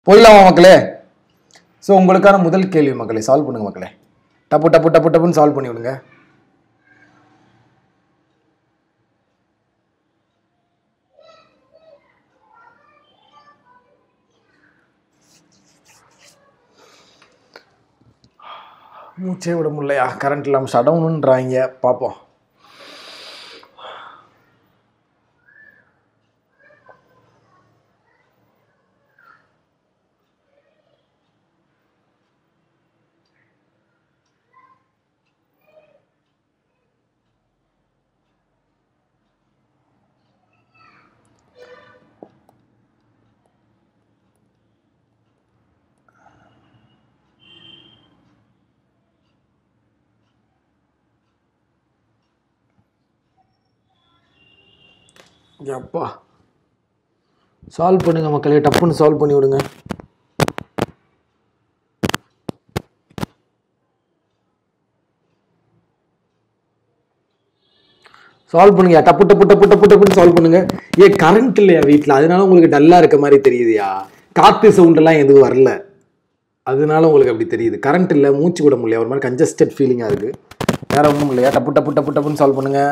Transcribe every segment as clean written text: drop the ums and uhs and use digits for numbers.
போயிடலாமா மக்களே? ஸோ உங்களுக்கான முதல் கேள்வி மக்களே, சால்வ் பண்ணுங்க மக்களே. டப்பு டப்பு டப்பு டப்புன்னு சால்வ் பண்ணி விடுங்க. மூச்சே விட முடியலையா? கரண்ட் இல்லாமல் ஷடவுனுன்றாங்க. பார்ப்போம். அப்பா சால்வ் பண்ணுங்க மக்களே, டப்புன்னு சால்வ் பண்ணி விடுங்க. சால்வ் பண்ணுங்க, டப்பு டப்பு டப்பு டப்பு டப்புன்னு சால்வ் பண்ணுங்க. கரண்ட் இல்லையா வீட்டில்? அதனால உங்களுக்கு டல்லா இருக்க மாதிரி தெரியுதுயா. காத்து சவுண்ட் எல்லாம் எதுவும் வரல, அதனால உங்களுக்கு அப்படி தெரியுது. கரண்ட் இல்லை, மூச்சு விட முடியல, ஒரு மாதிரி கன்ஜஸ்டட் ஃபீலிங்கா இருக்கு. வேற ஒன்றும் இல்லையா? டப்பு டப்பு டப்பு டப்புன்னு சால்வ் பண்ணுங்க.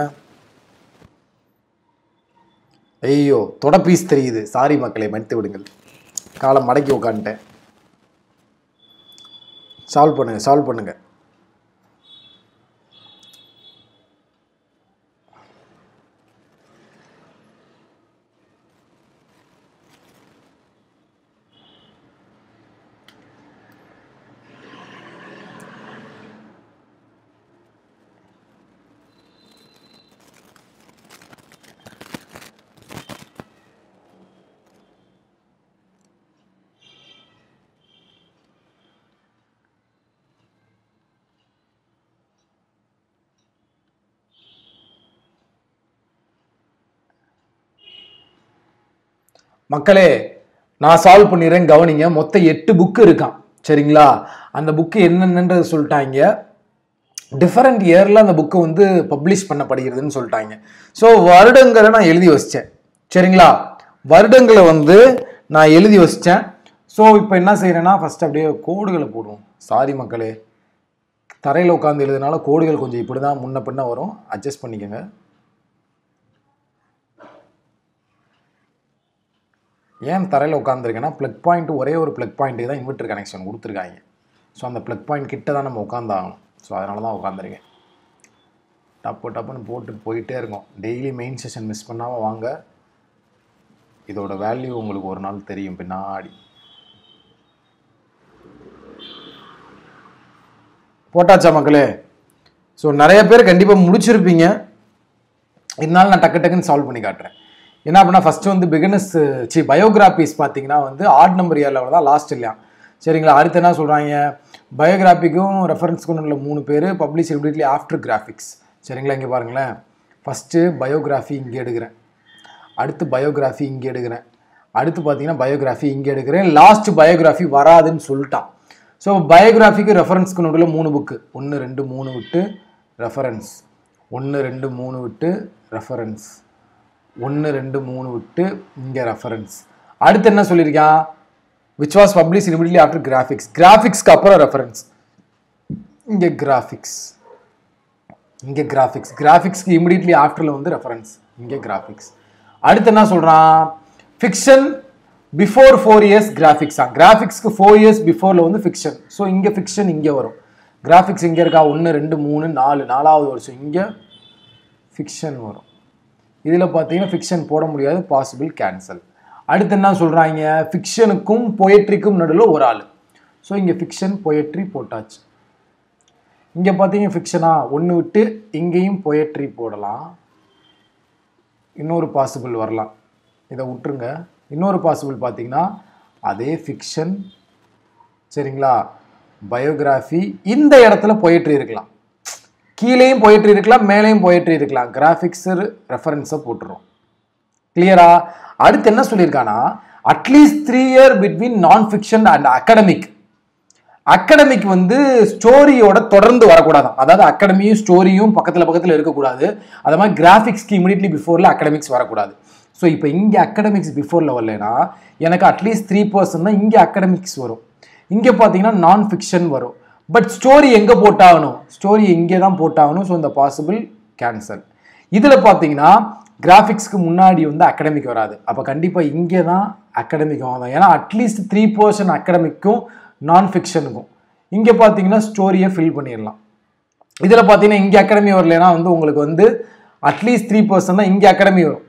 ஐயோ, தொட பீஸ் தெரியுது. சாரி மக்களே, மன்னித்து விடுங்கள். காலை மடக்கி உட்காந்துட்டேன். சால்வ் பண்ணுங்க, சால்வ் பண்ணுங்க. மக்களே, நான் சால்வ் பண்ணிடுறேன், கவனிங்க. மொத்தம் 8 புக்கு இருக்கான், சரிங்களா? அந்த புக்கு என்னென்னன்றது சொல்லிட்டாங்க. டிஃபரெண்ட் இயரில் அந்த புக்கு வந்து பப்ளிஷ் பண்ணப்படுகிறதுன்னு சொல்லிட்டாங்க. ஸோ வருடங்களை நான் எழுதி வச்சிட்டேன், சரிங்களா? வருடங்களை வந்து நான் எழுதி வச்சிட்டேன். ஸோ இப்போ என்ன செய்கிறேன்னா, ஃபஸ்ட் அப்படியே கோடுகளை போடுவோம். சாரி மக்களே, தரையில் உட்காந்து எழுதுனால கோடுகள் கொஞ்சம் இப்படி தான் முன்ன பின்ன வரும், அட்ஜஸ்ட் பண்ணிக்கோங்க. ஏன் தரையில் உட்காந்துருக்கேன்னா, ப்ளக் பாயிண்ட் ஒரே ஒரு ப்ளக் பாயிண்ட்டுக்கு தான் இன்வெர்டர் கனெக்ஷன் கொடுத்துருக்காங்க. ஸோ அந்த ப்ளக் பாயிண்ட் கிட்ட தான் நம்ம உட்காந்தாகணும். ஸோ அதனால தான் உட்காந்துருக்கேன். டப்பு டப்புன்னு போட்டு போயிட்டே இருக்கும். டெய்லி மெயின் செஷன் மிஸ் பண்ணாமல் வாங்க. இதோட வேல்யூ உங்களுக்கு ஒரு நாள் தெரியும் பின்னாடி. போட்டாச்சா மக்களே? ஸோ நிறைய பேர் கண்டிப்பாக முடிச்சிருப்பீங்க. இதனால நான் டக்கு டக்குன்னு சால்வ் பண்ணி காட்டுறேன். என்ன அப்படின்னா, ஃபஸ்ட்டு வந்து பிகினர்ஸ் பயோகிராஃபிஸ் பார்த்தீங்கன்னா வந்து ஆட் நம்பர் இயரில் தான் லாஸ்ட் இல்லையா, சரிங்களா? அடுத்து என்ன சொல்கிறாங்க, பயோகிராஃபிக்கும் ரெஃபரன்ஸ்க்கும் உள்ள 3 பேர் பப்ளிஷ் இமிடியட்லி ஆஃப்டர் கிராஃபிக்ஸ், சரிங்களா? இங்கே பாருங்களேன், ஃபஸ்ட்டு பயோகிராஃபி இங்கே எடுக்கிறேன், அடுத்து பயோகிராஃபி இங்கே எடுக்கிறேன், அடுத்து பார்த்தீங்கன்னா பயோகிராஃபி இங்கே எடுக்கிறேன், லாஸ்ட் பயோகிராஃபி வராதுன்னு சொல்லிட்டான். ஸோ பயோகிராஃபிக்கு ரெஃபரன்ஸ்க்கு நடுவில் 3 புக்கு, 1 2 3 விட்டு ரெஃபரன்ஸ், 1 2 3 விட்டு ரெஃபரன்ஸ், 1 2 3 விட்டு இங்கே ரெஃபரன்ஸ். அடுத்து என்ன சொல்லியிருக்கான், which was publish immediately after graphics, கிராஃபிக்ஸ்க்கு அப்புறம் ரெஃபரன்ஸ், இங்கே கிராஃபிக்ஸ், இங்கே கிராஃபிக்ஸ், கிராஃபிக்ஸ்க்கு இமிடியட்லி ஆஃப்டரில் வந்து ரெஃபரன்ஸ், இங்கே கிராஃபிக்ஸ். அடுத்து என்ன சொல்கிறான், ஃபிக்ஷன் பிஃபோர் 4 இயர்ஸ் கிராஃபிக்ஸா, கிராஃபிக்ஸ்க்கு 4 இயர்ஸ் பிஃபோரில் வந்து ஃபிக்ஷன். ஸோ இங்கே ஃபிக்ஷன் இங்கே வரும், கிராஃபிக்ஸ் இங்கே இருக்கா, 1 2 3 4 4வது வருஷம் இங்கே ஃபிக்ஷன் வரும். இதில் பார்த்தீங்கன்னா ஃபிக்ஷன் போட முடியாது, பாசிபிள், கேன்சல். அடுத்து என்ன சொல்கிறாங்க, ஃபிக்ஷனுக்கும் பொயட்ரிக்கும் நடுவில் ஒரு ஆள். ஸோ இங்கே ஃபிக்ஷன் பொயட்ரி போட்டாச்சு. இங்கே பார்த்தீங்க ஃபிக்ஷனா, 1 விட்டு இங்கேயும் பொயட்ரி போடலாம். இன்னொரு பாசிபிள் வரலாம், இதை விட்டுருங்க. இன்னொரு பாசிபிள் பார்த்தீங்கன்னா அதே ஃபிக்ஷன், சரிங்களா? பயோகிராஃபி, இந்த இடத்துல பொயட்ரி இருக்கலாம், கீழேயும் பொயட்ரி இருக்கலாம், மேலேயும் பொயட்ரி இருக்கலாம். கிராஃபிக்ஸ் ரெஃபரன்ஸை போட்டுரும். கிளியரா? அடுத்து என்ன சொல்லியிருக்கானா, அட்லீஸ்ட் 3 இயர் பிட்வீன் நான் ஃபிக்ஷன் அண்ட் அகடமிக். அகடமிக் வந்து ஸ்டோரியோட தொடர்ந்து வரக்கூடாது, அதாவது அகடமியும் ஸ்டோரியும் பக்கத்தில் பக்கத்தில் இருக்கக்கூடாது. அது மாதிரி கிராஃபிக்ஸ்க்கு இமிடியட்லி பிஃபோரில் அகடமிக்ஸ் வரக்கூடாது. ஸோ இப்போ இங்கே அகடமிக்ஸ் பிஃபோரில் வரலனா எனக்கு அட்லீஸ்ட் 3% தான் இங்கே அகடமிக்ஸ் வரும். இங்கே பார்த்தீங்கன்னா நான் ஃபிக்ஷன் வரும். பட் ஸ்டோரி எங்கே போட்டாகணும்? ஸ்டோரி இங்கே தான் போட்டாகணும். ஸோ இந்த பாசிபிள் கேன்சல். இதில் பார்த்தீங்கன்னா கிராஃபிக்ஸ்க்கு முன்னாடி வந்து அகடமிக் வராது. அப்போ கண்டிப்பாக இங்கே தான் அகடமிக் வாங்க. ஏன்னா அட்லீஸ்ட் 3% அகடமிக்கும் நான் ஃபிக்ஷனுக்கும். இங்கே பார்த்தீங்கன்னா ஸ்டோரியை ஃபில் பண்ணிடலாம். இதில் பார்த்தீங்கன்னா இங்கே அகாடமி வரலனா வந்து உங்களுக்கு வந்து அட்லீஸ்ட் 3% தான் இங்கே அகாடமி வரும்.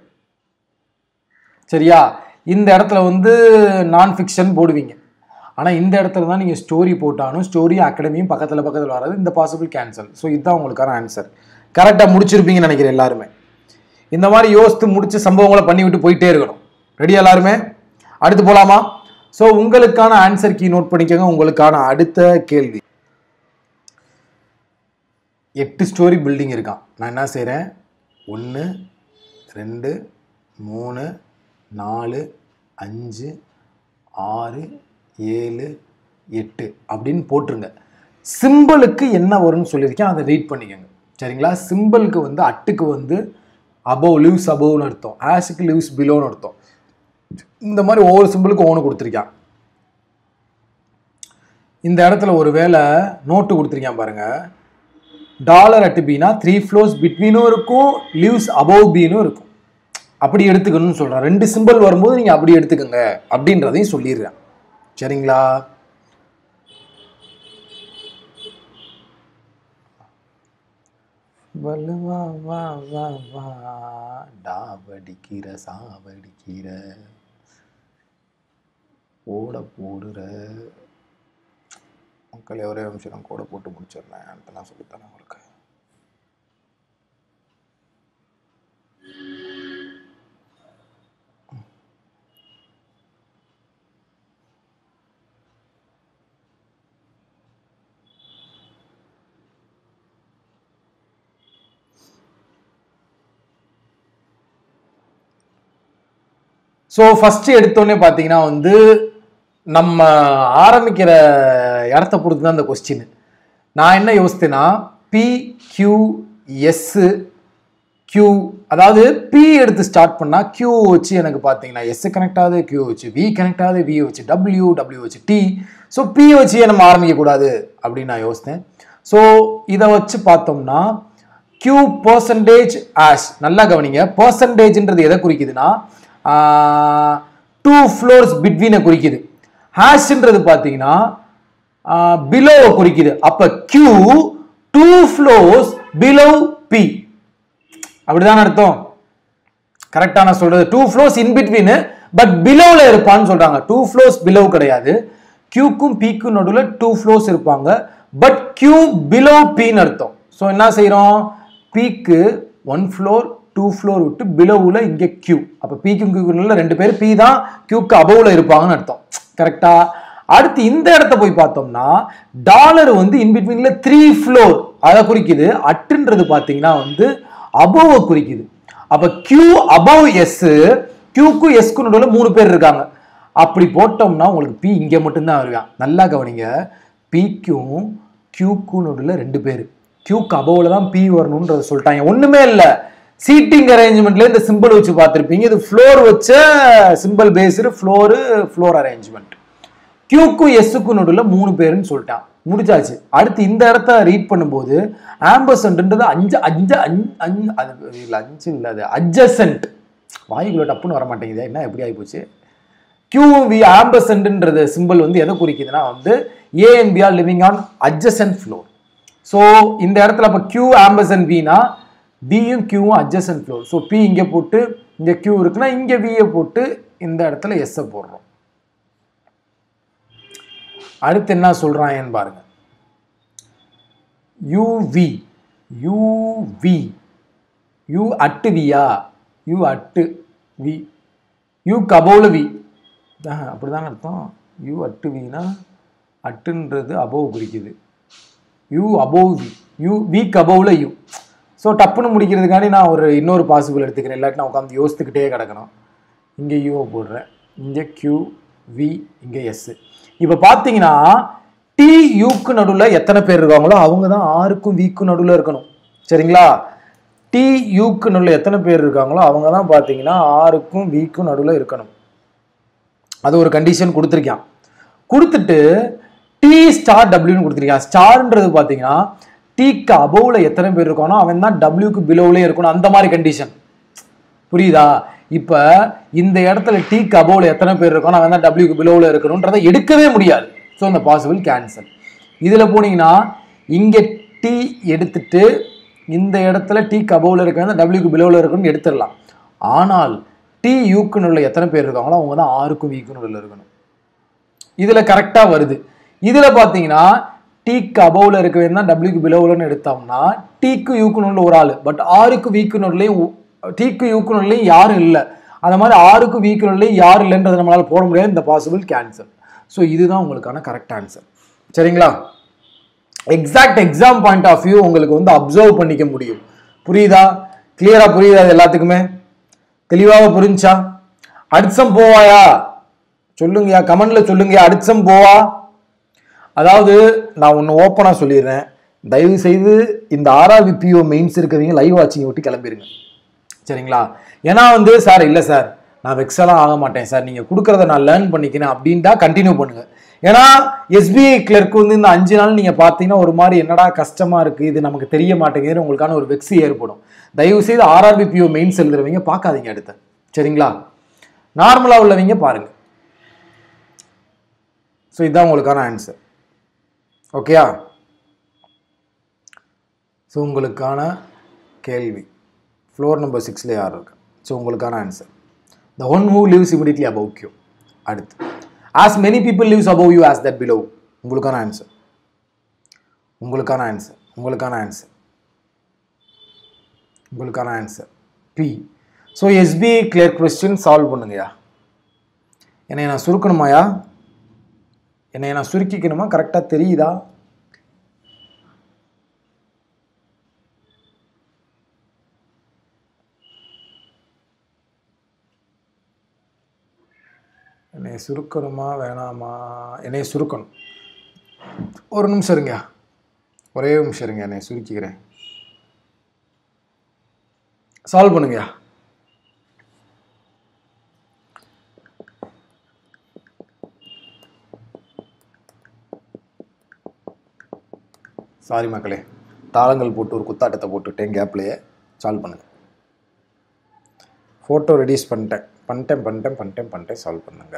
சரியா? இந்த இடத்துல வந்து நான் ஃபிக்ஷன் போடுவீங்க. ஆனால் இந்த இடத்துல தான் நீங்கள் ஸ்டோரி போட்டாலும் ஸ்டோரியும் அகாடமியும் பக்கத்தில் வராது. இந்த பாசிபிள் கேன்சல். ஸோ இதுதான் உங்களுக்கான ஆன்சர். கரெக்டாக முடிச்சிருப்பீங்கன்னு நினைக்கிறேன் எல்லாருமே. இந்த மாதிரி யோசித்து முடிச்சு சம்பவங்களை பண்ணி விட்டு போயிட்டே இருக்கணும். ரெடி எல்லாருமே? அடுத்து போகலாமா? ஸோ உங்களுக்கான ஆன்சர் கீ நோட் பண்ணிக்கோங்க. உங்களுக்கான அடுத்த கேள்வி. 8 ஸ்டோரி பில்டிங் இருக்கான். நான் என்ன செய்கிறேன்? 1 2 3 4 5 6 7 8 அப்படின்னு போட்டுருங்க. சிம்பிளுக்கு என்ன வரும்னு சொல்லியிருக்கேன், அதை ரீட் பண்ணிக்கோங்க. சரிங்களா? சிம்பிளுக்கு வந்து அட்டுக்கு வந்து அபவ் லிவ்ஸ் அபவ்னு அர்த்தம், ஆஷுக்கு லிவ்ஸ் பிலோன்னு அர்த்தம். இந்த மாதிரி ஒவ்வொரு சிம்பிளுக்கும் ஒன்று கொடுத்துருக்கான். இந்த இடத்துல ஒரு வேளை நோட்டு கொடுத்துருக்கான் பாருங்க. டாலர் அட் பினா 3 floors பிட்வீனும் இருக்கும், லிவ்ஸ் அபவ் பின்னு இருக்கும். அப்படி எடுத்துக்கணும்னு சொல்கிறேன். 2 சிம்பிள் வரும்போது நீங்கள் அப்படி எடுத்துக்கோங்க அப்படின்றதையும் சொல்லிடுறேன். சரிங்களா? வலுவா வா வா வா டாவடிக்கிற சாவடிக்கிற ஓட போடுற மக்களே, ஒரே நிமிஷம் நான் கோடை போட்டு முடிச்சிடுறேன். அதெல்லாம் சொல்லித்தரேன் உங்களுக்கு. ஸோ ஃபஸ்ட்டு எடுத்தோடனே பார்த்தீங்கன்னா வந்து நம்ம ஆரம்பிக்கிற இடத்த பொறுத்து தான் இந்த கொஸ்டின். நான் என்ன யோசித்தேன்னா PQS Q, அதாவது P எடுத்து ஸ்டார்ட் பண்ணால் Q வச்சு எனக்கு பார்த்தீங்கன்னா S கனெக்ட் ஆகுது, Q வச்சு V கனெக்ட் ஆகுது, V வச்சு W வச்சு T. ஸோ P வச்சு நம்ம ஆரம்பிக்கக்கூடாது அப்படின்னு நான் யோசித்தேன். ஸோ இதை வச்சு பார்த்தோம்னா Q பர்சன்டேஜ் ஆஷ், நல்லா கவனிங்க. பர்சன்டேஜ்ன்றது எதை குறிக்குதுன்னா 2 floors பிட்வீனை குறிக்குது. ஹேஷ்ன்றது பார்த்தீங்கன்னா பிலோவை குறிக்குது. அப்ப Q 2 floors below P, அப்படிதான் அர்த்தம். கரெக்டா நான் சொல்றது? 2 floors in between பட் பிலோல இருப்பான்னு சொல்றாங்க. 2 floors below கிடையாது. Qக்கும் Pக்கும் நடுவுல 2 floors இருப்பாங்க. பட் Q below Pன்னு அர்த்தம். ஸோ என்ன செய்யறோம்? Pக்கு 1 floor 2 floor விட்டு பிலோவுல இங்க Q. அப்ப Pக்கும் Qக்குள்ள 2 பேர், P தான் Qக்கு அபவ்ல இருப்பாங்கன்னு அர்த்தம். கரெக்டா? அடுத்து இந்த இடத்த போய் பார்த்தோம்னா டாலர் வந்து இன்பிட்வீன்ல 3 floor அதை குறிக்குது. அட்டுன்றது பார்த்தீங்கன்னா வந்து அபவ் குறிக்குது. அப்ப Q அபவ் S, Qக்கும் Sக்கும் நடுவுல 3 பேர் இருக்காங்க. அப்படி போட்டோம்னா உங்களுக்கு P இங்க மட்டும்தான் வருவான். நல்லா கவனிங்க. Pக்கும் Qக்கும் நடுவுல 2 பேர், Qக்கு அபவ்ல தான் P வரணும்ன்றத சொல்லிட்டாங்க. ஒண்ணுமே இல்லை. சீட்டிங் அரேஞ்ச்மெண்ட்ல இந்த சிம்பிள் வச்சு பார்த்துருப்பீங்க. இது ஃப்ளோர் வச்ச சிம்பிள் பேஸ்டு ஃப்ளோர் அரேஞ்ச்மெண்ட். Qக்கும் Sக்கும் நடுவில் 3 பேருன்னு சொல்லிட்டான். முடிச்சாச்சு. அடுத்து இந்த இடத்த ரீட் பண்ணும்போது ஆம்பர்சன்ட்ன்றது 5 இல்லை, அது அட்ஜசன்ட். வாய்க்குள்ள டப்புன்னு வர மாட்டேங்குது, என்ன எப்படி ஆகிப்போச்சு? QV ஆம்பர்சன்ட்ன்றது சிம்பிள் வந்து எதை குறிக்குதுன்னா வந்து A and B are living on adjacent floor. So இந்த இடத்துல அப்போ Q ஆம்பர்சன்ட் Vனா Bயும் Qவும் adjacent floor. ஸோ P இங்கே போட்டு இங்கே Q இருக்குன்னா இங்கே Vயை போட்டு இந்த இடத்துல S போடுறோம். அடுத்து என்ன சொல்றான் பாருங்க. UV U அட்டு வியா, U at V, U கபோல V, அப்படிதான் அர்த்தம். U அட்டு Vனா அட்டுன்றது அபோவ் குறிக்குது. U above V, U V கபோல U. So டப்புன்னு முடிக்கிறதுக்காண்டி நான் இன்னொரு பாசிபிள் எடுத்துக்கிறேன். இல்லாட்டி நான் உட்காந்து யோசித்துக்கிட்டே கிடக்கணும். இங்கே யூவை போடுறேன், இங்கே Q V, இங்கே S. இப்போ பார்த்தீங்கன்னா T Uக்கு நடுவில் எத்தனை பேர் இருக்காங்களோ அவங்க தான் Rக்கும் Vக்கும் நடுவில் இருக்கணும். சரிங்களா? டி யூக்கு நடுவில் எத்தனை பேர் இருக்காங்களோ அவங்க தான் பார்த்தீங்கன்னா ஆருக்கும் விக்கும் நடுவில் இருக்கணும். அது ஒரு கண்டிஷன் கொடுத்துருக்கான். கொடுத்துட்டு டி ஸ்டார் டபிள்யூன்னு கொடுத்துருக்கான். ஸ்டார்ன்றது பார்த்தீங்கன்னா டிக்கு அபோவில் எத்தனை பேர் இருக்கானோ அவன் தான் டபிள்யூக்கு பிலோவிலே இருக்கணும். அந்த மாதிரி கண்டிஷன் புரியுதா? இப்போ இந்த இடத்துல டிக்கு அபோவில் எத்தனை பேர் இருக்கானோ அவன் தான் டபிள்யூக்கு பிலோவில் இருக்கணும்ன்றதை எடுக்கவே முடியாது. ஸோ அந்த பாசிபிள் கேன்சல். இதில் போனீங்கன்னா இங்கே டி எடுத்துட்டு இந்த இடத்துல டிக்கு அபோவில் இருக்க டபிள்யூக்கு பிலோவில் இருக்கணும்னு எடுத்துடலாம். ஆனால் டி யூக்கு நடுவில் எத்தனை பேர் இருக்காங்களோ அவங்க தான் ஆருக்கும் விக்கு நடுவில் இருக்கணும். இதில் கரெக்டாக வருது. இதில் பார்த்தீங்கன்னா டிக்கு அபோவில் இருக்க வேணும் டபிள்யூக்கு பிலோவில்னு எடுத்தோம்னா டிக்கு யூக்கு நடுவில் ஒரு ஆள், பட் ஆருக்கு விக்கு நடுலையும் டிக்கு யூக்கு நடுலையும் யாரும் இல்லை. அந்த மாதிரி ஆருக்கு விக்கு நடுலையும் யாரும் இல்லைன்றதை நம்மளால் போட முடியாது. இந்த பாசிபிள் கேன்சல். ஸோ இதுதான் உங்களுக்கான கரெக்ட் ஆன்சர். சரிங்களா? Exact exam point of view உங்களுக்கு வந்து அப்சர்வ் பண்ணிக்க முடியும். புரியுதா? கிளியரா புரியுதா? அது எல்லாத்துக்குமே தெளிவாக புரிஞ்சா? அடுத்தம் போவாயா சொல்லுங்கயா, கமெண்ட்ல சொல்லுங்கயா. அடுத்தம் போவா? அதாவது நான் ஒன்று ஓப்பனாக சொல்லிடுறேன், தயவு செய்து இந்த ஆர்ஆர்பிபிஓ மெயின்ஸ் இருக்கிறவங்க லைவ் வாட்சிங் விட்டு கிளம்பிடுங்க. சரிங்களா? ஏன்னா வந்து சார் இல்லை சார் நான் வெக்ஸெல்லாம் ஆக மாட்டேன் சார், நீங்கள் கொடுக்குறத நான் லேர்ன் பண்ணிக்கிறேன் அப்படின்ட்டா கண்டினியூ பண்ணுங்க. ஏன்னா எஸ்பிஐ கிளர்க் வந்து இந்த 5 நாள் நீங்கள் பார்த்தீங்கன்னா ஒரு மாதிரி என்னடா கஷ்டமாக இருக்குது, இது நமக்கு தெரிய மாட்டேங்குதுன்னு உங்களுக்கான ஒரு வெக்ஸி ஏற்படும். தயவு செய்து ஆர்ஆர்பிபிஓ மெயின்ஸ் எழுதுறவங்க பார்க்காதீங்க அடுத்து. சரிங்களா? நார்மலாக உள்ளவங்க பாருங்க. ஸோ இதுதான் உங்களுக்கான ஆன்சர். ஓகேயா? ஸோ உங்களுக்கான கேள்வி ஃப்ளோர் நம்பர் 6ல யார் இருக்கு? ஸோ உங்களுக்கான answer the one who lives immediately above you. அடுத்து as many people lives above you as that below. உங்களுக்கான ஆன்சர், உங்களுக்கான ஆன்சர், உங்களுக்கான ஆன்சர், உங்களுக்கான answer B. So SBI clear question solve பண்ணுங்கயா. என்னை நான் சுருக்கணுமாயா? என்னை நான் சுருக்கிக்கணுமா? கரெக்டாக தெரியுதா? என்னை சுருக்கணுமா வேணாமா? என்னை சுருக்கணும். ஒரு நிமிஷம் இருங்க, ஒரே நிமிஷம் இருங்க, என்னை சுருக்கிக்கிறேன். சால்வ் பண்ணுங்கயா. சாரி மக்களே, தாளங்கள் போட்டு ஒரு குத்தாட்டத்தை போட்டுவிட்டேன் கேப்லேயே. சால்வ் பண்ணுங்க. ஃபோட்டோ ரெடியூஸ் பண்ணிட்டேன். சால்வ் பண்ணுங்க.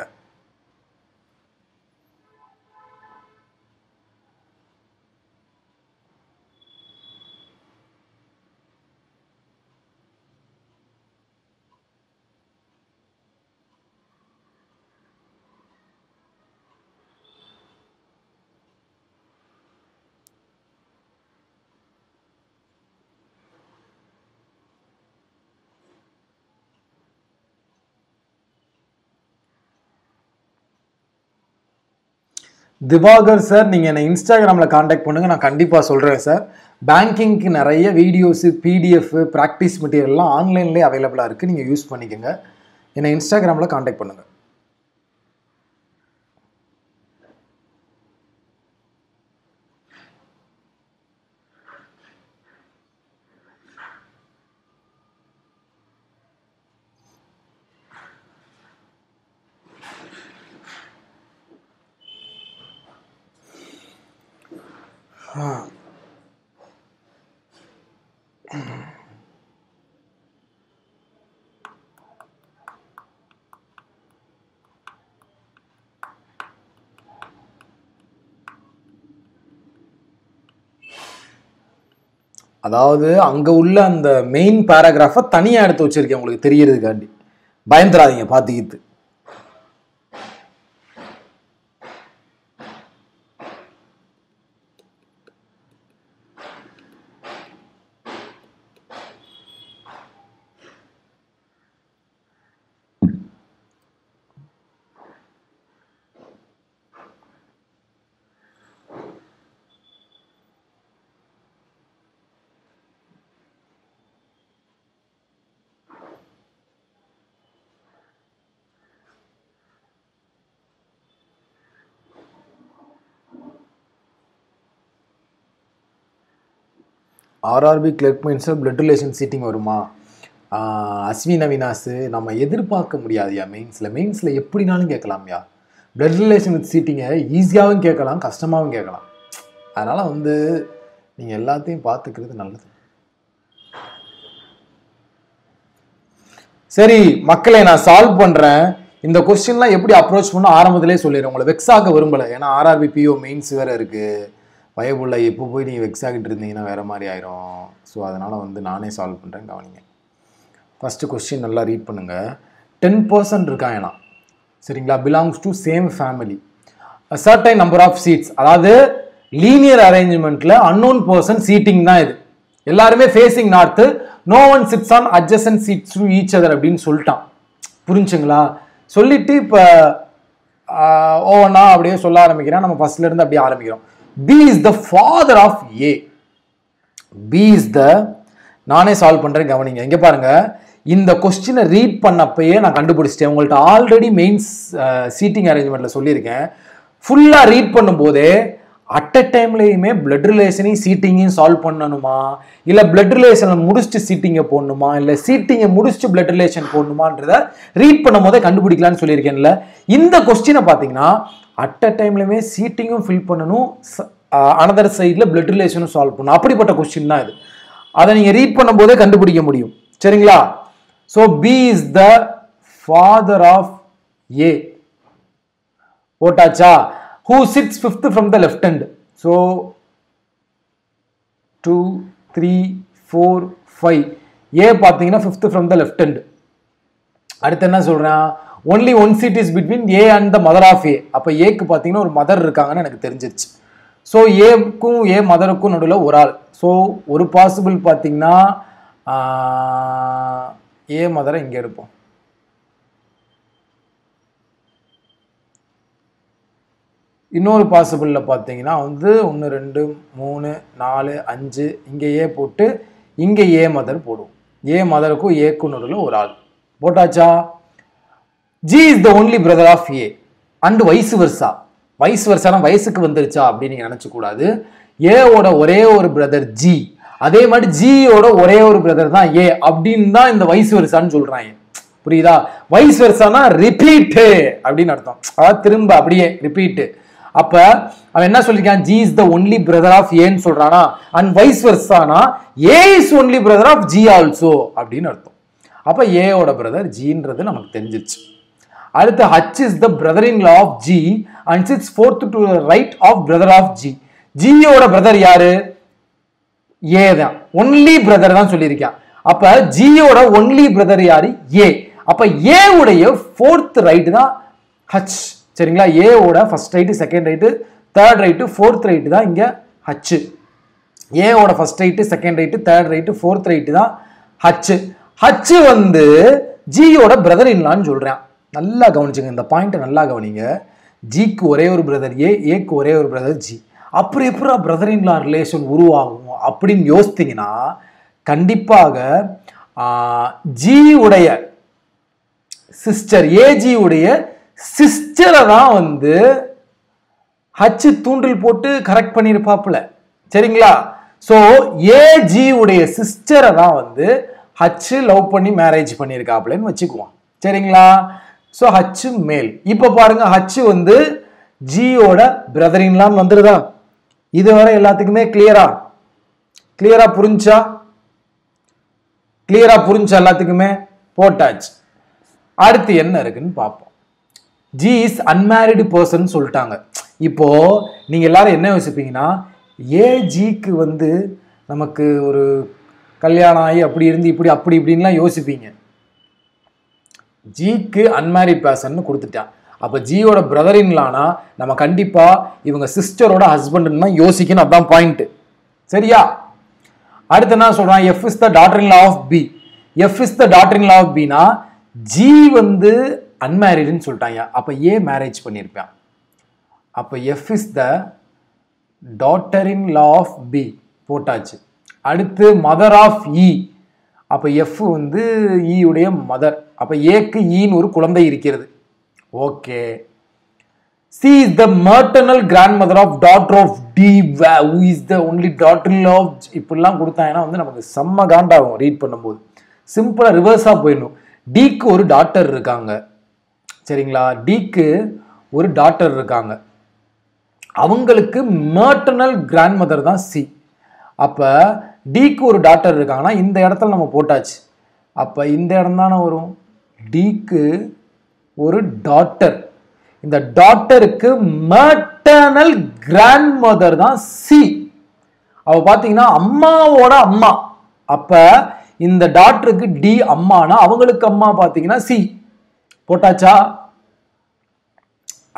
திவாகர் சார், நீங்கள் என்னை இன்ஸ்டாகிராமில் காண்டாக்ட் பண்ணுங்கள், நான் கண்டிப்பாக சொல்கிறேன் சார். பேங்கிங்க்கு நிறைய வீடியோஸு, பிடிஎஃப், ப்ராக்டிஸ் மெட்டீரியல்லாம் ஆன்லைன்லேயே அவைலபிளாக இருக்குது, நீங்கள் யூஸ் பண்ணிக்கோங்க. என்னை இன்ஸ்டாகிராமில் காண்டாக்ட் பண்ணுங்கள். அதாவது அங்கே உள்ள அந்த மெயின் பேராகிராஃபை தனியாக எடுத்து வச்சிருக்கேன் உங்களுக்கு தெரியறதுக்காண்டி. பயந்துராதீங்க பார்த்துக்கிட்டு. ஆர்ஆர்பி கிளர்க் மைன்ஸில் பிளட் ரிலேஷன் சீட்டிங் வருமா? அஸ்வின் அவினாஸ் நம்ம எதிர்பார்க்க முடியாதுயா. மெயின்ஸில் எப்படினாலும் கேட்கலாம்யா. பிளட் ரிலேஷன் வித் சீட்டிங்கை ஈஸியாகவும் கேட்கலாம், கஷ்டமாகவும் கேட்கலாம். அதனால் வந்து நீங்கள் எல்லாத்தையும் பார்த்துக்கிறது நல்லது. சரி மக்களை, நான் சால்வ் பண்ணுறேன். இந்த கொஸ்டின்லாம் எப்படி அப்ரோச் பண்ண ஆரம்பத்திலே சொல்லிடுறேன். உங்களை வெக்ஸாக விரும்பலை. ஏன்னா ஆர்ஆர்பி பிஓ மெயின்ஸ் வேறு இருக்குது. பயபுள்ள எப்போ போய் நீங்கள் வெக்ஸ் ஆகிட்டு இருந்தீங்கன்னா வேறு மாதிரி ஆயிரும். ஸோ அதனால் வந்து நானே சால்வ் பண்ணுறேன், கவனிங்க. ஃபஸ்ட்டு கொஸ்டின் நல்லா ரீட் பண்ணுங்கள். 10% இருக்காங்கண்ணா, சரிங்களா, belongs to same family, certain number of seats. அதாவது லீனியர் அரேஞ்ச்மெண்ட்டில் அன்னோன் பர்சன் சீட்டிங் தான் இது. எல்லாருமே facing north, no one sits on adjacent seats to each other அப்படின்னு சொல்லிட்டான். புரிஞ்சுங்களா? சொல்லிட்டு இப்போ ஓவனா அப்படியே சொல்ல ஆரம்பிக்கிறேன். நம்ம ஃபர்ஸ்ட்லேருந்து அப்படியே ஆரம்பிக்கிறோம். B is the father of A. B is the, நானே சால்வ் பண்றேன், கவனிங்க. இங்க பாருங்க, இந்த கொஸ்டினை ரீட் பண்ணப்பயே நான் கண்டுபிடிச்சிட்டேன். உங்கள்ட்ட ஆல்ரெடி மெயின்ஸ் சீட்டிங் அரேஞ்ச்மெண்ட்ல சொல்லியிருக்கேன். ஃபுல்லா ரீட் பண்ணும்போதே அட் அ டைம்லையுமே பிளட் ரிலேஷனையும் சீட்டிங்கையும் சால்வ் பண்ணணுமா, இல்லை பிளட் ரிலேஷனை முடிச்சுட்டு சீட்டிங்கை போடணுமா, இல்லை சீட்டிங்கை முடிச்சுட்டு பிளட் ரிலேஷன் போடணுமான்றத ரீட் பண்ணும் போதே கண்டுபிடிக்கலான்னு சொல்லியிருக்கேன்ல. இந்த கொஸ்டினை பார்த்தீங்கன்னா அட் அ டைம்லையுமே சீட்டிங்கும் ஃபில் பண்ணணும், அனதர் சைடில் பிளட் ரிலேஷனும் சால்வ் பண்ணணும். அப்படிப்பட்ட கொஸ்டின் தான் இது. அதை நீங்கள் ரீட் பண்ணும் போதே கண்டுபிடிக்க முடியும், சரிங்களா? So B is the father of A போட்டாச்சா? Who sits fifth from the left hand? So 2, 3, 4, 5. A பார்த்தீங்கன்னா fifth from the left hand. அடுத்து என்ன சொல்றேன்? Only one seat is between A and the mother of A. அப்போ ஏக்கு பார்த்தீங்கன்னா ஒரு mother இருக்காங்கன்னு எனக்கு தெரிஞ்சிருச்சு. ஸோ ஏக்கும் ஏ மதருக்கும் நடுவில் ஒரு ஆள். ஸோ ஒரு பாசிபிள் பார்த்தீங்கன்னா ஏ மதரை இங்கே எடுப்போம். இன்னொரு பாசிபிளில் பார்த்தீங்கன்னா வந்து 1, 2, 3, 4, 5 இங்கே ஏ போட்டு இங்கே ஏ மதர் போடுவோம். ஏ மதருக்கும் ஏக்கும் நடுவில் ஒரு ஆள் போட்டாச்சா? G is the only brother of A and vice versa. Vice வர்சானா வயசுக்கு வந்துருச்சா அப்படின்னு நீங்கள் நினச்சக்கூடாது. ஏவோட ஒரே ஒரு பிரதர் ஜி, அதே மாதிரி ஜியோட ஒரே ஒரு பிரதர் தான் ஏ அப்படின்னு தான் இந்த வைஸ் வர்சான்னு சொல்கிறாங்க. புரியுதா? வைஸ் வர்சானா ரிப்பீட்டு அப்படின்னு அர்த்தம். அதாவது திரும்ப அப்படியே ரிப்பீட்டு. அப்ப அவன் என்ன சொல்லிருக்கான்? G is the only brother of ஏன்னு சொல்றானா, அண்ட் வைஸ் வர்சானா A is only brother of G also அப்படின்னு அர்த்தம். அப்ப ஏயோட பிரதர் ஜின்றது நமக்கு தெரிஞ்சிருச்சு. அடுத்து H is the brother in law of G and sits fourth to right of brother of G. ஜியோட பிரதர் யாரு? ஏ தான், ஒன்லி பிரதர் தான் சொல்லியிருக்கான். அப்ப ஜியோட ஒன்லி பிரதர் யாரு? ஏ. அப்ப ஏ உடைய ஃபோர்த் ரைட் தான் ஹச், சரிங்களா? ஏவோட first right, second right, third right, fourth right தான் இங்கே ஹச். ஏவோட first right, second right, third right, fourth right தான் ஹச். ஹச் வந்து ஜியோட பிரதர் இன்லான்னு சொல்கிறேன். நல்லா கவனிச்சுங்க, இந்த பாயிண்ட்டை நல்லா கவனிங்க. ஜிக்கு ஒரே ஒரு பிரதர் ஏ, ஏக்கு ஒரே ஒரு பிரதர் ஜி. அப்புறம் எப்படி பிரதர் இன்லா ரிலேஷன் உருவாகும் அப்படின்னு யோசித்தீங்கன்னா கண்டிப்பாக ஜி உடைய சிஸ்டர், ஏஜி உடைய சிஸ்டரை தான் வந்து ஹச் தூண்டில் போட்டு கரெக்ட் பண்ணியிருப்பாப்புல, சரிங்களா? ஸோ ஏஜி உடைய சிஸ்டரை தான் வந்து ஹச் லவ் பண்ணி மேரேஜ் பண்ணியிருக்காப்புலன்னு வச்சுக்குவான், சரிங்களா? ஸோ ஹச் மேல். இப்போ பாருங்க, ஹச் வந்து ஜியோட பிரதர் இன்லான்னு வந்துருதா? இதுவரை எல்லாத்துக்குமே கிளியரா புரிஞ்சா? கிளியரா புரிஞ்சா எல்லாத்துக்குமே? போட்டாச்சு. அடுத்து என்ன இருக்குன்னு பார்ப்போம். ஜி இஸ் அன்மேரிடு பர்சன் சொல்லிட்டாங்க. இப்போ நீங்க எல்லாரும் என்ன யோசிப்பீங்கன்னா, ஏஜிக்கு வந்து நமக்கு ஒரு கல்யாணம் ஆகி அப்படி இருந்து இப்படி அப்படி இப்படின்லாம் யோசிப்பீங்க. ஜிக்கு அன்மேரிட் பர்சன் கொடுத்துட்டான். அப்போ ஜியோட பிரதர் இன்லானா நம்ம கண்டிப்பா இவங்க சிஸ்டரோட ஹஸ்பண்ட்னு தான் யோசிக்கணும். அதான் பாயிண்ட், சரியா? அடுத்து என்ன சொல்றான்? F is the daughter in law of B. F is the daughter in law of பினா ஜி வந்து அன்மேரிடுன்னு சொல்லிட்டாங்க. அப்போ ஏ மேரேஜ் பண்ணியிருப்பான். அப்போ F is the daughter in law of B போட்டாச்சு. அடுத்து மதர் ஆஃப் இ. அப்போ எஃப் வந்து இ உடைய மதர். அப்போ ஏக்கு ஈன்னு ஒரு குழந்தை இருக்கிறது. Okay. C is the maternal grandmother of daughter of D, who is the only daughter-in-law of. இப்படிலாம் கொடுத்தாங்கன்னா வந்து நமக்கு செம்ம காண்டாகும் ரீட் பண்ணும்போது. சிம்பிளாக ரிவர்ஸாக போயிடணும். டிக்கு ஒரு டாட்டர் இருக்காங்க, சரிங்களா? டிக்கு ஒரு டாட்டர் இருக்காங்க, அவங்களுக்கு மேட்டர்னல் கிராண்ட்மதர் தான் சி. அப்போ டிக்கு ஒரு டாட்டர் இருக்காங்கன்னா இந்த இடத்துல நம்ம போட்டாச்சு. அப்போ இந்த இடம் தானே வரும். டிக்கு ஒரு டாட்டர், இந்த டாட்டருக்கு மேட்டர்னல் கிராண்ட்மதர் தான் சி. அவ பார்த்தீங்கன்னா அம்மாவோட அம்மா. அப்போ இந்த டாட்டருக்கு டி அம்மானா அவங்களுக்கு அம்மா பார்த்தீங்கன்னா சி. போட்டாச்சா?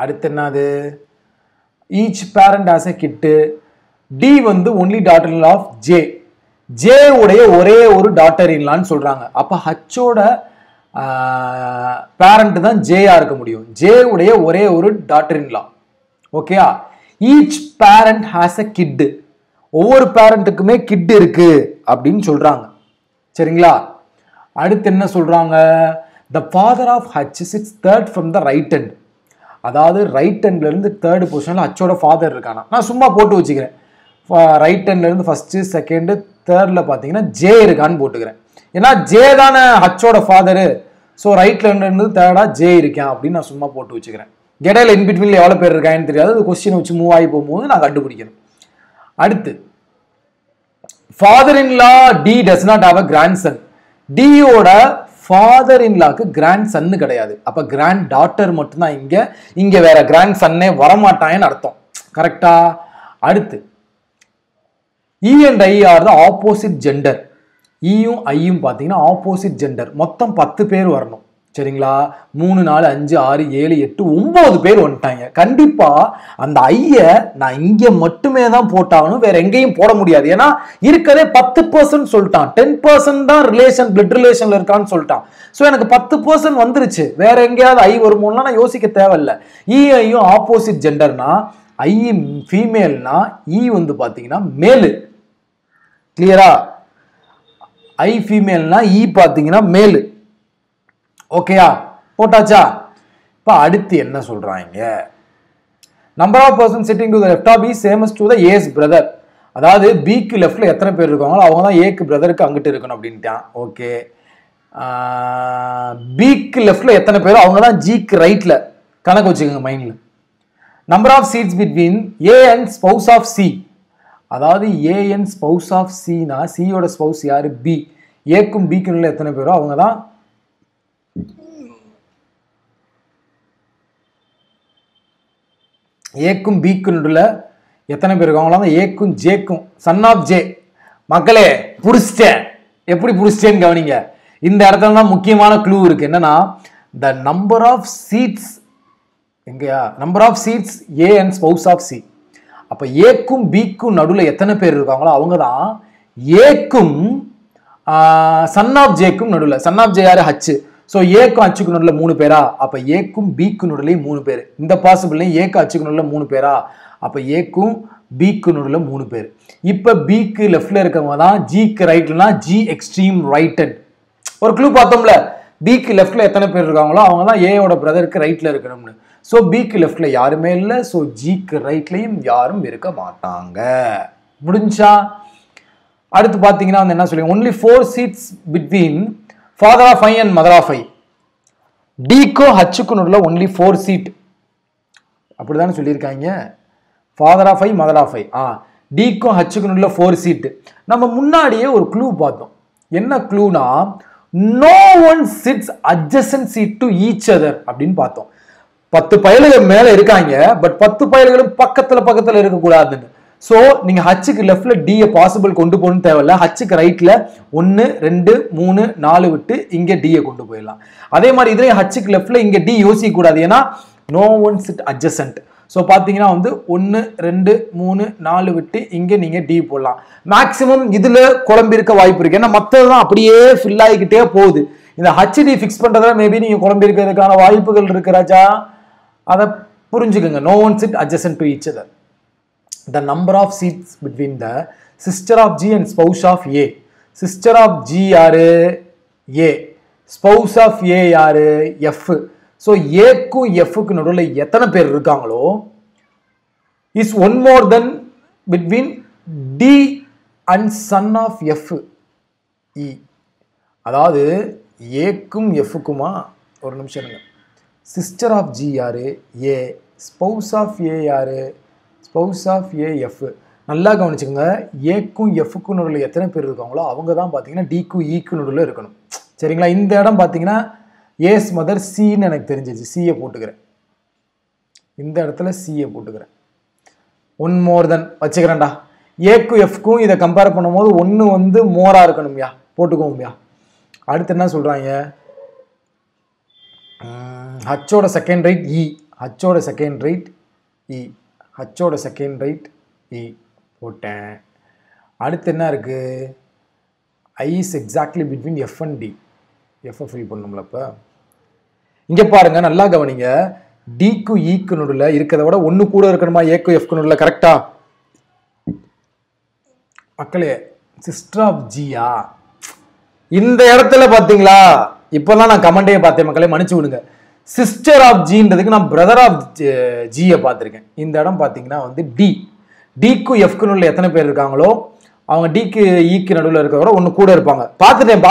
அடுத்து என்னது? Each parent has a kid. D வந்து only daughter in of J. J உடைய ஒரே ஒரு டாட்டர் இன்லான்னு சொல்றாங்க. அப்போ ஹச்சோட பேரண்ட் தான் ஜேயா இருக்க முடியும். ஜே உடைய ஒரே ஒரு டாட்டர் இன்லா. ஓகேயா? Each parent has a kit. ஒவ்வொரு பேரண்ட்டுக்குமே கிட் இருக்கு அப்படின்னு சொல்றாங்க, சரிங்களா? அடுத்து என்ன சொல்றாங்க? The father of H sits third from the right hand. அதாவது ரைட் ஹேண்ட்ல இருந்து தேர்ட் பொசிஷன்ல ஹச்சோட ஃபாதர் இருக்கானா. நான் சும்மா போட்டு வச்சுக்கிறேன். ரைட் ஹேண்ட்ல இருந்து ஃபர்ஸ்ட் செகண்ட் தேர்ட்ல பாத்தீங்கன்னா ஜே இருக்கான்னு போட்டுக்கிறேன். ஏன்னா ஜே தானே ஹச்சோட ஃபாதரு. ஸோ ரைட்ல இருந்து தேர்டா ஜே இருக்கேன் அப்படின்னு நான் சும்மா போட்டு வச்சுக்கிறேன். இடையில இன்பிட்வீன்ல எவ்வளோ பேர் இருக்கான்னு தெரியாது. கொஸ்டின் வச்சு மூவ் ஆகி போகும்போது நான் கண்டுபிடிக்கணும். அடுத்து father in law D does not have a grand son. டியோட ஃபாதர் இன் லாக்கு கிராண்ட் சன்னு கிடையாது. அப்போ கிராண்ட் டாட்டர் மட்டும்தான். இங்க வேற கிராண்ட் சன்னே வரமாட்டான்னு அர்த்தம். கரெக்டா? அடுத்து E and I are the opposite gender. ஈயும் ஐயும் பார்த்தீங்கன்னா ஆப்போசிட் ஜெண்டர். மொத்தம் 10 பேர் வரணும், சரிங்களா? 3 4 5 6 7 8 9 பேர் வந்துட்டாங்க. கண்டிப்பா அந்த ஐய நான் இங்க மட்டுமே தான் போட்டாகணும், வேற எங்கேயும் போட முடியாது. ஏன்னா இருக்கதே 10% சொல்லிட்டான். 10% தான் ரிலேஷன், பிளட் ரிலேஷன்ல இருக்கான்னு சொல்லிட்டான். ஸோ எனக்கு 10% வந்துருச்சு. வேற எங்கேயாவது ஐ வருமோன்னா நான் யோசிக்க தேவையில்லை. இ ஐயும் ஆப்போசிட் ஜெண்டர்னா ஐ ஃபீமேல்னா இ வந்து பார்த்தீங்கன்னா மேலு. கிளியரா? ஐ ஃபீமேல்னா இ பார்த்தீங்கன்னா மேலு. ஓகேயா? போட்டாச்சா? இப்போ அடுத்து என்ன சொல்றாங்க? Number of person sitting to the left of B same as to the A's brother. அதாவது பிக்கு லெஃப்ட்ல எத்தனை பேர் இருக்காங்களோ அவங்க தான் ஏக்கு பிரதருக்கு அங்கிட்டு இருக்கணும் அப்படின்ட்டான். ஓகே. பிக்கு லெஃப்ட்ல எத்தனை பேரோ அவங்க தான் ஜிக்கு ரைட்ல. கணக்கு வச்சுக்கோங்க மைண்ட்ல. Number of seats between A and spouse of C. அதாவது ஏஎன் ஸ்பௌஸ் ஆஃப் சினா சியோட ஸ்பௌஸ் யாரு? பி. ஏக்கும் பிக்கும் எத்தனை பேரோ அவங்க தான் ஏக்கும் பிக்கும் எத்தனை பேர் இருக்காங்களோ தான் ஏக்கும் ஜேக்கும். Son of J. மக்களே புடிச்சிட்டேன். எப்படி புடிச்சிட்டேன்னு கவனிங்க. இந்த இடத்துல தான் முக்கியமான க்ளூ இருக்கு. என்னன்னா த நம்பர் ஆஃப் சீட்ஸ் எங்கயா? Number of seats A and spouse of C. அப்ப ஏக்கும் பிக்கும் நடுவில் எத்தனை பேர் இருக்காங்களோ அவங்க தான் ஏக்கும் சன் ஆஃப் ஜேக்கும் நடுவில். சன் ஆஃப் ஜே யாரு? ஹச். ஸோ ஏக்கும் ஹச்சுக்கு நடுவில் 3 பேரா? அப்ப ஏக்கும் பிக்கு நடுவில் 3 பேர். இந்த பாசிபிள்லையும் ஏக்கு ஹச்சுக்கு நடுவில் 3 பேரா? அப்ப ஏக்கும் பிக்கு நடுவில் 3 பேர். இப்ப பிக்கு லெஃப்ட்ல இருக்கவங்க தான் ஜிக்கு ரைட்லனா ஜி எக்ஸ்ட்ரீம் ரைட் ஹேண்ட். ஒரு க்ளூ பார்த்தோம்ல, பிக்கு லெஃப்ட்ல எத்தனை பேர் இருக்காங்களோ அவங்க தான் ஏயோட பிரதருக்கு ரைட்ல இருக்கணும்னு. ஸோ பிக்கு லெஃப்ட்ல யாருமே இல்லை. ஸோ ஜிக்கு ரைட்லையும் யாரும் இருக்க மாட்டாங்க. முடிஞ்சா? அடுத்து பார்த்தீங்கன்னா வந்து என்ன சொல்லுங்க? Only 4 seats between father of I and mother of I. டிக்கும் ஹச்சுக்கும் நடுவில் ஒன்லி 4 சீட். அப்படிதானே சொல்லியிருக்காங்க. Father of I mother of I. டிக்கும் ஹச்சுக்கும் நடுவில் 4 சீட். நம்ம முன்னாடியே ஒரு க்ளூ பார்த்தோம். என்ன க்ளூனா no one sits adjacent seat to each other அப்படின்னு பார்த்தோம். 10 பயல்கள் மேல இருக்காங்க, பட் 10 பயல்களும் பக்கத்துல இருக்கக்கூடாதுன்னு. ஸோ நீங்க ஹச்சுக்கு லெஃப்ட்ல டியை பாசிபிள் கொண்டு போகணும்னு தேவையில்ல. ஹச்சுக்கு ரைட்ல 1 2 3 4 விட்டு இங்க டியை கொண்டு போயிடலாம். அதே மாதிரி இதுல ஹச்சுக்கு லெஃப்ட்ல இங்க டி யோசிக்க கூடாது. ஏன்னா no one sit adjacent. So பார்த்தீங்கன்னா வந்து 1 2 3 4 விட்டு இங்க நீங்க டி போடலாம். மேக்சிமம் இதுல குழம்பு இருக்க வாய்ப்பு இருக்கு. ஏன்னா மற்றதுதான் அப்படியே ஃபில் ஆகிக்கிட்டே போகுது. இந்த ஹச்டி ஃபிக்ஸ் பண்றதுல மேபி நீங்க குழம்பு இருக்கிறதுக்கான வாய்ப்புகள் இருக்கு ராஜா. அதை புரிஞ்சுக்கோங்க. No one sit adjacent to each other. The number of seats between the sister of G and spouse of A. Sister of G யாரு? A. Spouse of A யாரு? F. ஸோ ஏக்கும் எஃப்க்கு நடுவில் எத்தனை பேர் இருக்காங்களோ is one more than between D and son of F E. அதாவது ஏக்கும் எஃப்க்குமா, ஒரு நிமிஷம் இருங்க, சிஸ்டர் ஆஃப் ஜி யாரு? ஏ. ஸ்பௌஸ் ஆஃப் ஏ யாரு? Spouse of A F. நல்லா கவனிச்சுக்கோங்க, ஏக்கும் எஃப்க்கும் நடுவில் எத்தனை பேர் இருக்காங்களோ அவங்க தான் பார்த்தீங்கன்னா டிக்கும் ஈக்கும் நடுவில் இருக்கணும். சரிங்களா? இந்த இடம் பார்த்தீங்கன்னா ஏஸ் மதர் சின்னு எனக்கு தெரிஞ்சிச்சு, சியை போட்டுக்கிறேன். இந்த இடத்துல சியை போட்டுக்கிறேன். ஒன் மோர் தென் வச்சுக்கிறேன்டா. ஏக்கும் எஃப்க்கும் இதை கம்பேர் பண்ணும்போது ஒன்று வந்து மோராக இருக்கணும்யா, போட்டுக்கோங்கயா. அடுத்து என்ன சொல்கிறாங்க? ஹச்சோட செகண்ட் ரைட் இ, ஹச்சோட செகண்ட் ரைட் இ, ஹச்சோட செகண்ட் ரைட் இ போட்டேன். அடுத்து என்ன இருக்குது? I is exactly between F and D. FI fill பண்ணணும்ல. இப்போ இங்கே பாருங்க, நல்லா கவனிங்க, டிக்கு ஈக்கு நடுவில் இருக்கிறத விட ஒன்று கூட இருக்கணுமா ஏக்கு எஃப்க்கு நடுவில்? கரெக்டா மக்களே? சிஸ்டர் ஆஃப் ஜியா இந்த இடத்துல பார்த்தீங்களா? இப்போதான் நான் கமெண்டே பார்த்தேன் மக்களே, மன்னிச்சு விடுங்க. சிஸ்டர் ஆஃப் ஜின்றதுக்கு நான் பிரதர் ஆஃப் ஜியை பார்த்துருக்கேன். இந்த இடம் பார்த்தீங்கன்னா வந்து டி. டிக்கு எஃப்க்கு நடுவில் எத்தனை பேர் இருக்காங்களோ அவங்க டிக்கு ஈக்கு நடுவில் இருக்கிறத ஒன்று கூட இருப்பாங்க. பார்த்துட்டேன்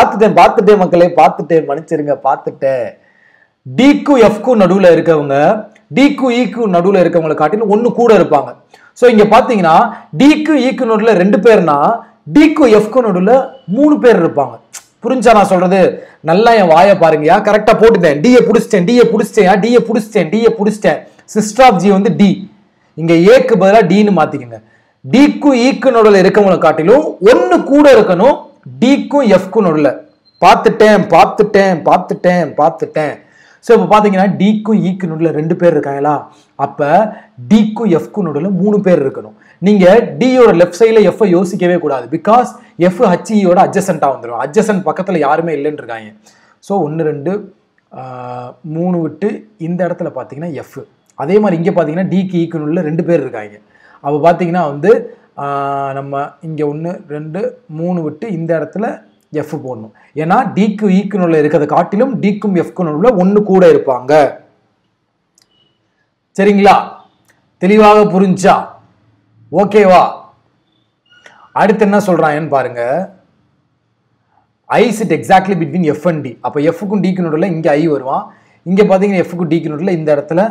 மக்களே, பார்த்துட்டேன், மன்னிச்சிருங்க, பார்த்துட்டேன். டிக்கு எஃப்க்கு நடுவில் இருக்கவங்க டிக்கு ஈக்கு நடுவில் இருக்கவங்களை காட்டிலும் ஒன்று கூட இருப்பாங்க. ஸோ இங்கே பார்த்தீங்கன்னா டிக்கு ஈக்கு நடுவில் 2 பேர்னா டிக்கு எஃப்க்கு நடுவில் 3 பேர் இருப்பாங்க. புரிஞ்சா நான் சொல்றது? நல்லா என் வாயை பாருங்கயா. கரெக்டாக போட்டுட்டேன். டியை பிடிச்சிட்டேன். சிஸ்டர் ஆஃப் ஜி வந்து டி. இங்க ஏக்கு பதிலாக டின்னு மாத்திக்கங்க. டிக்கும் ஈக்கு நடுவில் இருக்கவங்களை காட்டிலும் ஒன்று கூட இருக்கணும் டிக்கும் எஃப்க்கும் நடுவில். பார்த்துட்டேன். ஸோ இப்போ பார்த்தீங்கன்னா டிக்கும் ஈக்கு நடுவில் 2 பேர் இருக்காங்களா? அப்போ டிக்கும் எஃப்க்கும் நடுவில் 3 பேர் இருக்கணும். நீங்கள் டியோட லெஃப்ட் சைடில் எஃப்ஐ யோசிக்கவே கூடாது. பிகாஸ் எஃப் ஹச்இயோட அட்ஜசண்டாக வந்துடும். அட்ஜசன்ட் பக்கத்தில் யாருமே இல்லைன்னு இருக்காங்க. ஸோ 1 2 3 விட்டு இந்த இடத்துல பார்த்தீங்கன்னா எஃப். அதே மாதிரி இங்கே பார்த்தீங்கன்னா டிக்கு ஈக்கு நடுவில் 2 பேர் இருக்காங்க. அப்போ பார்த்தீங்கன்னா வந்து நம்ம இங்கே 1 2 3 விட்டு இந்த இடத்துல எஃப் போடணும். ஏன்னா டிக்கு ஈக்கு நடுவில் இருக்கிறத காட்டிலும் டிக்கும் எஃப்க்கு நடுவில் ஒன்று கூட இருப்பாங்க. சரிங்களா? தெளிவாக புரிஞ்சா? ஓகேவா? அடுத்து என்ன சொல்றாங்கன்னு பாருங்க. I sit exactly between F and D. அப்போ எஃப்க்கும் டிக்கு நடுவில் இங்கே ஐ வருவான். இங்கே பார்த்தீங்கன்னா எஃப்க்கும் டிக்கு நடுவில் இந்த இடத்துல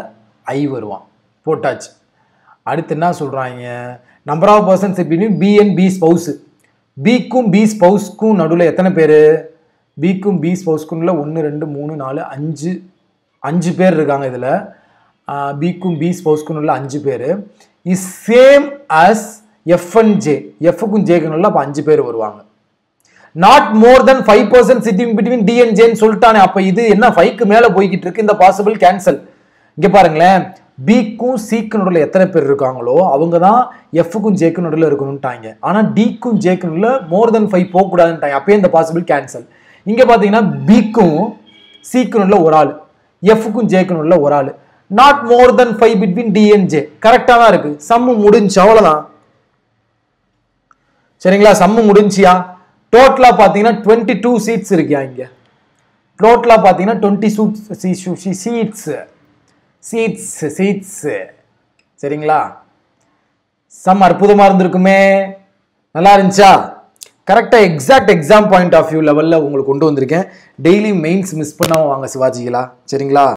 ஐ வருவான். போட்டாச்சு. அடுத்து என்ன சொல்றாங்க? Number of persons between B and B spouse. பிக்கும் பி ஸ்பௌஸ்க்கும் நடுவில் எத்தனை பேர்? பிக்கும் பி ஸ்பௌஸ்க்கும் 1 2 3 4 5 பேர் இருக்காங்க. இதில் பிக்கும் பி ஸ்பௌஸ்க்கும் நடுவில் 5 பேர். Is same as F and J. எஃப்க்கும் ஜேக்கு நடுவில் அப்போ 5 பேர் வருவாங்க. Not more than 5% sitting between D and ஜேன்னு சொல்லிட்டானே. அப்போ இது என்ன 5க்கு மேலே போய்கிட்டு இருக்கு. இந்த பாசிபிள் கேன்சல். இங்கே பாருங்களேன், பிக்கும் சிக்கு நடுவில் எத்தனை பேர் இருக்காங்களோ அவங்க தான் எஃப்க்கும் ஜேக்கு நடுவில் இருக்கணும்ட்டாங்க. ஆனால் டிக்கும் ஜேக்கு நடுவில் மோர் தென் 5 போகக்கூடாதுன்ட்டாங்க. அப்பயே இந்த பாசிபிள் கேன்சல். இங்கே பார்த்தீங்கன்னா பிக்கும் சிக்கு நடுவில் ஒரு ஆள், எஃப்க்கும் ஜேக்கு நடுவில் ஒரு ஆள். Not more than 5 between D and J. கரெக்டாக தான் இருக்கு. சம்மு முடிஞ்சு, அவ்வளோதான். சரிங்களா? சம்மு முடிஞ்சியா? டோட்டலாக பார்த்தீங்கன்னா 22 சீட்ஸ் இருக்கியா? இங்கே டோட்டலாக பார்த்தீங்கன்னா 20 சீட்ஸ். சரிங்களா? சம் அற்புதமா இருந்திருக்குமே. நல்லா இருந்துச்சா? கரெக்டாக exact exam point of view லெவலில் உங்களுக்கு கொண்டு வந்திருக்கேன். டெய்லி மெயின்ஸ் மிஸ் பண்ணாமல் வாங்க சிவாஜிகளா. சரிங்களா?